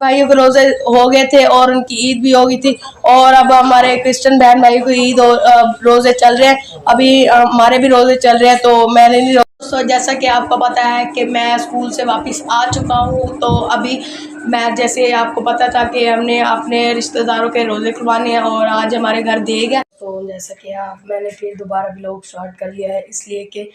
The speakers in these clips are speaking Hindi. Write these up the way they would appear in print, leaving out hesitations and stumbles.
भाइयों के रोजे हो गए थे और उनकी ईद भी हो गई थी। और अब हमारे क्रिश्चियन बहन भाइयों की ईद रोजे चल रहे हैं। अभी हमारे भी रोजे चल रहे हैं, तो मैंने नहीं दोस्तों, जैसा कि आपको पता है कि मैं स्कूल से वापस आ चुका हूँ। तो अभी मैं, जैसे आपको पता था कि हमने अपने रिश्तेदारों के रोजे खुलवाने हैं और आज हमारे घर देग है। तो जैसा कि मैंने फिर दोबारा व्लॉग स्टार्ट कर लिया है, इसलिए कि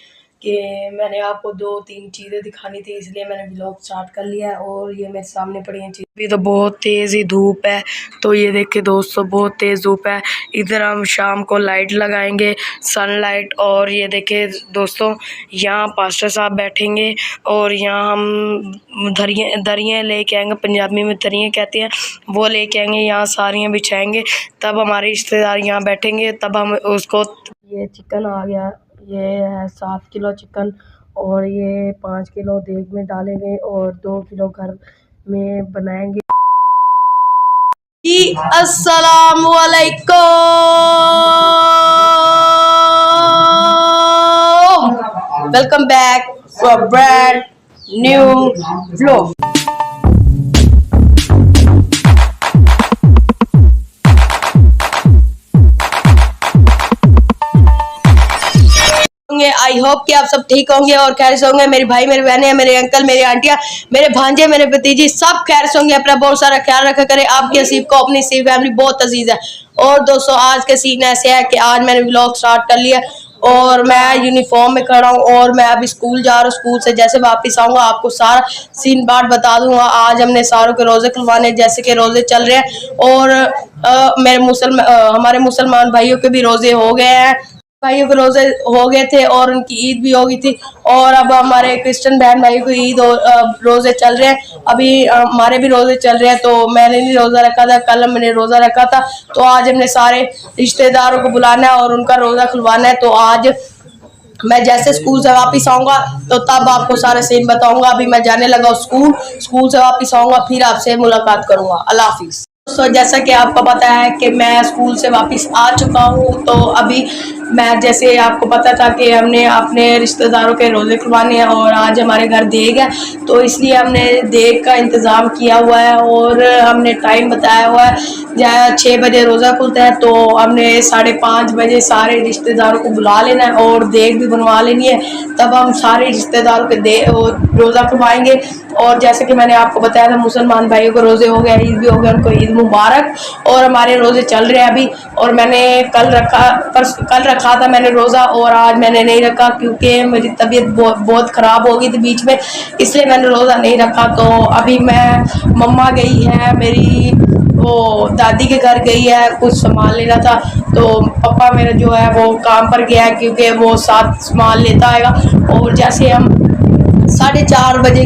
मैंने आपको 2-3 चीज़ें दिखानी थी, इसलिए मैंने व्लॉग स्टार्ट कर लिया है। और ये मेरे सामने पड़ी हैं चीज़। अभी तो बहुत तेज़ ही धूप है, तो ये देखिए दोस्तों, बहुत तेज़ धूप है। इधर हम शाम को लाइट लगाएंगे, सनलाइट। और ये देखिए दोस्तों, यहाँ पास्टर साहब बैठेंगे और यहाँ हम दरियाँ लेके आएंगे, पंजाबी में दरियाँ कहते हैं, वो लेके आएंगे, यहाँ सारियाँ बिछाएंगे, तब हमारे रिश्तेदार यहाँ बैठेंगे, तब हम उसको। ये चिकन आ गया, ये है 7 किलो चिकन, और ये 5 किलो देग में डालेंगे और 2 किलो घर में बनाएंगे। अस्सलामु अलैकुम, welcome back for brand new vlog. I hope कि आप सब ठीक होंगे और खैर से होंगे। मेरे भाई, मेरे बहनें, मेरे अंकल, मेरे आंटियां, मेरे भांजे, मेरे भतीजी, सब खैर से होंगे। अपना बहुत सारा ख्याल रखा करें। आपकी नसीब को अपनी सी फैमिली बहुत अजीज है। और दोस्तों, आज के सीन ऐसे है कि आज मैंने व्लॉग स्टार्ट कर लिया और मैं यूनिफॉर्म में खड़ा हूँ और मैं अभी स्कूल जा रहा हूँ। स्कूल से जैसे वापस आऊँगा आपको सारा सीन बाट बता दूंगा। आज हमने सारों के रोजे खुलवाने, जैसे कि रोजे चल रहे हैं। और हमारे मुसलमान भाइयों के भी रोजे हो गए हैं। भाइयों के रोजे हो गए थे और उनकी ईद भी हो गई थी। और अब हमारे क्रिश्चियन बहन भाइयों की ईद रोजे चल रहे हैं। अभी हमारे भी रोजे चल रहे हैं, तो मैंने नहीं रोजा रखा था, कल मैंने रोजा रखा था। तो आज हमने सारे रिश्तेदारों को बुलाना है और उनका रोजा खुलवाना है। तो आज मैं जैसे स्कूल से वापस आऊंगा तो तब आपको सारे सीन बताऊंगा। अभी मैं जाने लगा स्कूल से वापस आऊंगा, फिर आपसे मुलाकात करूंगा। अल्लाह हाफिज। दोस्तों, जैसा कि आपको पता है कि मैं स्कूल से वापस आ चुका हूँ। तो अभी मैं, जैसे आपको पता था कि हमने अपने रिश्तेदारों के रोजे खुलवाने हैं और आज हमारे घर देग है, तो इसलिए हमने देग का इंतज़ाम किया हुआ है और हमने टाइम बताया हुआ है। 6 बजे रोज़ा खुलता है, तो हमने 5:30 बजे सारे रिश्तेदारों को बुला लेना है और देग भी बनवा लेनी है। तब हम सारे रिश्तेदारों के रोज़ा खुलवाएंगे। और जैसे कि मैंने आपको बताया था, मुसलमान भाइयों को रोज़े हो गए, ईद भी हो गया, उनको ईद मुबारक। और हमारे रोज़े चल रहे हैं अभी। और मैंने कल रखा था मैंने रोज़ा, और आज मैंने नहीं रखा क्योंकि मेरी तबीयत बहुत ख़राब हो गई थी बीच में, इसलिए मैंने रोज़ा नहीं रखा। तो अभी मम्मा गई है मेरी, वो दादी के घर गई है, कुछ सामान लेना था। तो पापा मेरा जो है वो काम पर गया है, क्योंकि वो साथ सामान लेता आएगा। और जैसे हम 4:30 बजे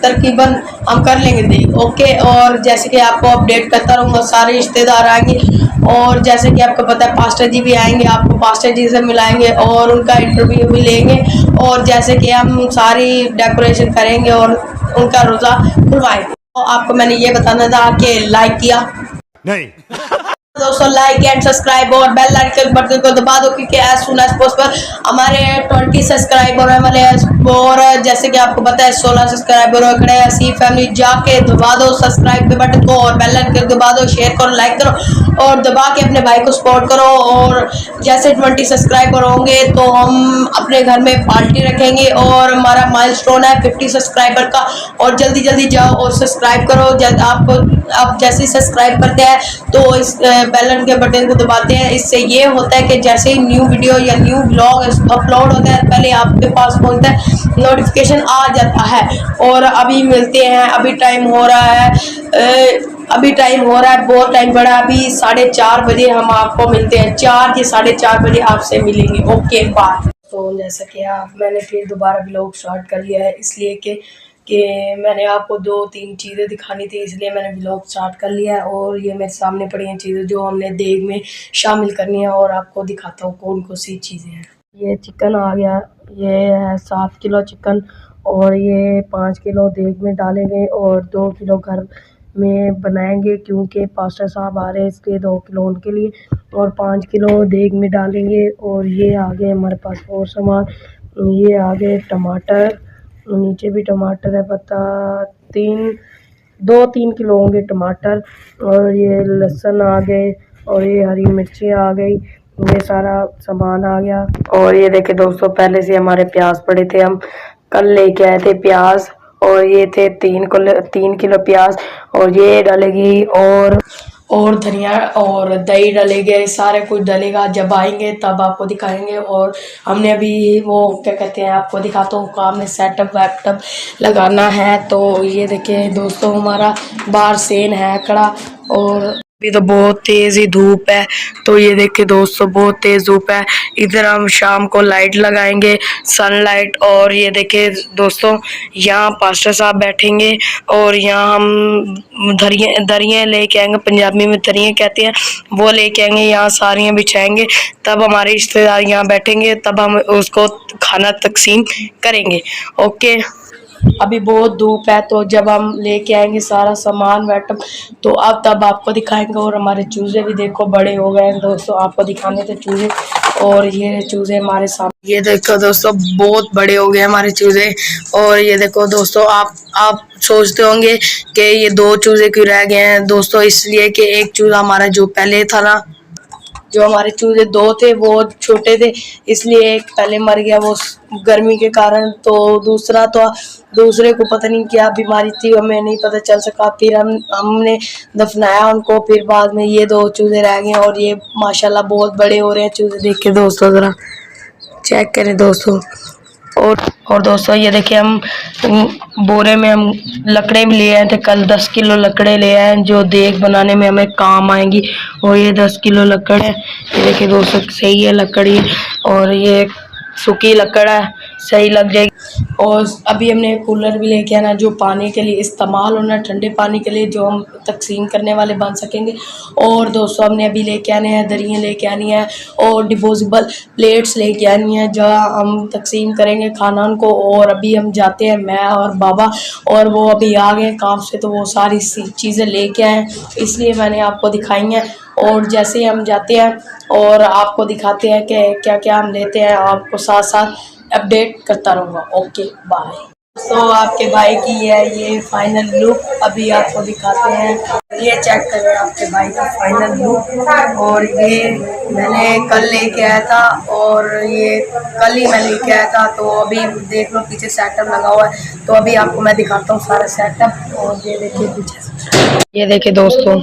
तकरीबन हम कर लेंगे देख, ओके। और जैसे कि आपको अपडेट करता रहूँगा, सारे रिश्तेदार आएंगे। और जैसे कि आपको पता है पास्टर जी भी आएंगे, आपको पास्टर जी से मिलाएंगे और उनका इंटरव्यू भी लेंगे। और जैसे कि हम सारी डेकोरेशन करेंगे और उनका रोज़ा खुलवाएंगे। तो आपको मैंने ये बताना था कि लाइक किया नहीं दोस्तों, लाइक एंड सब्सक्राइब और बेल आइकन बटन को दबा दो, क्योंकि एज सून एज पॉसिबल हमारे 20 सब्सक्राइबर होने वाले हैं। और जैसे कि आपको पता है 16 सब्सक्राइबर हो खड़े हैं। सी फैमिली जाके दबा दो सब्सक्राइब के बटन को और बेल आइकन दबा दो, शेयर करो, लाइक करो और दबा के अपने भाई को सपोर्ट करो। और जैसे 20 सब्सक्राइबर होंगे तो हम अपने घर में पार्टी रखेंगे और हमारा माइलस्टोन है 50 सब्सक्राइबर का। और जल्दी जल्दी जाओ और सब्सक्राइब करो। आप जैसे सब्सक्राइब करते हैं तो इस बेल आइकन के बटन को दबाते हैं। इससे ये होता है कि जैसे ही न्यू वीडियो या न्यू ब्लॉग अपलोड होता है, पहले आपके पास पहुंचता है, नोटिफिकेशन आ जाता है। और अभी मिलते हैं, अभी टाइम हो रहा है बहुत टाइम पड़ा। अभी 4:30 बजे हम आपको मिलते हैं, 4 या 4:30 बजे आपसे मिलेंगे। Okay bye. तो जैसा कि मैंने फिर दोबारा ब्लॉग स्टार्ट कर लिया है, इसलिए कि मैंने आपको 2-3 चीज़ें दिखानी थी, इसलिए मैंने ब्लॉग स्टार्ट कर लिया है। और ये मेरे सामने पड़ी हैं चीज़ें जो हमने देग में शामिल करनी है, और आपको दिखाता हूँ कौन कौन सी चीज़ें हैं। ये चिकन आ गया, ये है 7 किलो चिकन, और ये 5 किलो देग में डालेंगे और 2 किलो घर में बनाएंगे, क्योंकि पास्टर साहब आ रहे हैं, इसलिए 2 किलो उनके लिए और 5 किलो देग में डालेंगे। और ये आगे हमारे पास और सामान, ये आगे टमाटर, नीचे भी टमाटर है, पत्ता 3 2-3 किलो होंगे टमाटर, और ये लहसुन आ गए, और ये हरी मिर्ची आ गई, ये सारा सामान आ गया। और ये देखिए दोस्तों, पहले से हमारे प्याज पड़े थे, हम कल लेके आए थे प्याज, और ये थे 3 किलो प्याज, और ये डलेगी, और धनिया और दही डलेंगे, सारे कुछ डलेगा। जब आएंगे तब आपको दिखाएंगे। और हमने अभी वो क्या कहते हैं, आपको दिखाता हूँ, हमने सेटअप वेटअप लगाना है। तो ये देखिए दोस्तों, हमारा बाहर सेन है खड़ा, और अभी तो बहुत तेज ही धूप है। तो ये देखिए दोस्तों, बहुत तेज धूप है। इधर हम शाम को लाइट लगाएंगे, सनलाइट। और ये देखिए दोस्तों, यहाँ पास्टर साहब बैठेंगे, और यहाँ हम दरियाँ लेके आएंगे, पंजाबी में दरियाँ कहते हैं, वो लेके आएंगे, यहाँ सारियाँ बिछाएंगे। तब हमारे रिश्तेदार यहाँ बैठेंगे, तब हम उसको खाना तकसीम करेंगे। ओके, अभी बहुत धूप है, तो जब हम लेके आएंगे सारा सामान वेटअप, तो अब तब आपको दिखाएंगे। और हमारे चूजे भी देखो बड़े हो गए हैं दोस्तों, आपको दिखाने थे चूजे। और ये चूजे हमारे सामने, ये देखो दोस्तों, बहुत बड़े हो गए हमारे चूजे। और ये देखो दोस्तों, आप सोचते होंगे कि ये 2 चूजे क्यों रह गए हैं दोस्तों, इसलिए कि एक चूजा हमारा जो पहले था ना, जो हमारे चूजे 2 थे वो छोटे थे, इसलिए एक पहले मर गया वो गर्मी के कारण। तो दूसरे को पता नहीं क्या बीमारी थी, हमें नहीं पता चल सका। फिर हमने दफनाया उनको। फिर बाद में ये 2 चूजे रह गए, और ये माशाल्लाह बहुत बड़े हो रहे हैं चूजे। देख के दोस्तों, ज़रा चेक करें दोस्तों। और दोस्तों, ये देखिए, हम बोरे में हम लकड़े भी ले आए थे कल, 10 किलो लकड़े ले आए हैं, जो देग बनाने में हमें काम आएंगी। और ये 10 किलो लकड़ है, ये देखिए दोस्तों, सही है लकड़ी, और ये सूखी लकड़ है, सही लग जाएगी। और अभी हमने कूलर भी लेके आना, जो पानी के लिए इस्तेमाल होना, ठंडे पानी के लिए, जो हम तकसीम करने वाले बन सकेंगे। और दोस्तों, हमने अभी लेके आने हैं दरियाँ लेके आनी है, और डिपोजेबल प्लेट्स लेके आनी है, जहाँ हम तकसीम करेंगे खाना उनको। और अभी हम जाते हैं, मैं और बाबा, और वो अभी आ गए काम से, तो वो सारी चीज़ें लेके आए, इसलिए मैंने आपको दिखाई हैं। और जैसे ही हम जाते हैं और आपको दिखाते हैं कि क्या क्या हम लेते हैं, आपको साथ साथ अपडेट करता रहूँगा। Okay, bye. तो आपके भाई की है ये फाइनल लुक, अभी आपको दिखाते हैं। ये चेक करें आपके भाई का फाइनल लुक। और ये मैंने कल लेके आया था, और ये कल ही मैं लेके आया था। तो अभी देख लो, पीछे सेटअप लगा हुआ है, तो अभी आपको मैं दिखाता हूँ सारा सेटअप। और ये देखिए पीछे, ये देखिए दोस्तों,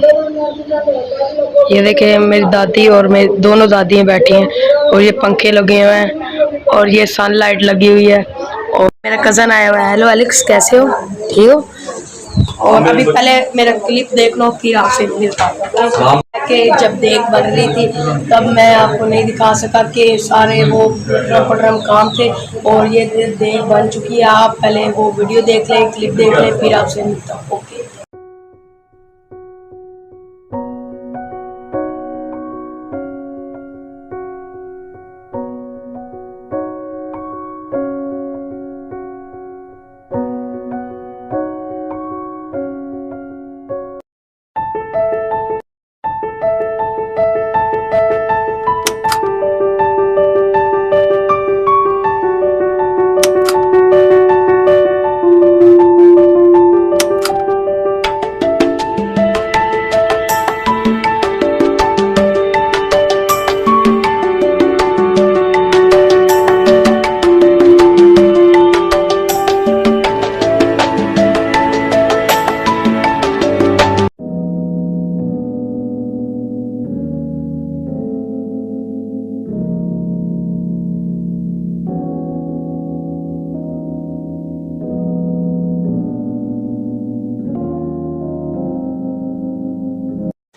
ये देखिए मेरी दादी और मेरी दोनों दादियाँ बैठी हैं, और ये पंखे लगे हुए हैं, और ये सनलाइट लगी हुई है। और मेरा कज़न आया हुआ है। हेलो एलेक्स, कैसे हो? ठीक हो? और अभी पहले मेरा क्लिप देख लो, फिर आपसे मिलता हूँ। कि जब देख बन रही थी, तब मैं आपको नहीं दिखा सका कि सारे वो ड्रम काम थे, और ये देख बन चुकी है। आप पहले वो वीडियो देख लें, क्लिप देख लें, फिर आपसे मिलता हूँ। ओके।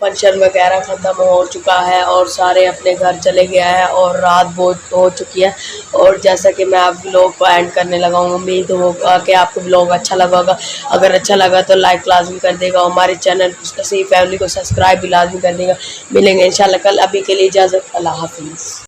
फंक्शन वगैरह ख़त्म हो चुका है, और सारे अपने घर चले गए हैं, और रात बहुत हो चुकी है। और जैसा कि मैं आप व्लॉग को एंड करने लगा हूँ, उम्मीद होगा कि आपको व्लॉग अच्छा लगा होगा। अगर अच्छा लगा तो लाइक लाजमी कर देगा, हमारे चैनल सी फैमिली को सब्सक्राइब भी लाजमी कर देगा। मिलेंगे इंशाल्लाह कल, अभी के लिए इजाज़त, अल्लाह हाफिज़।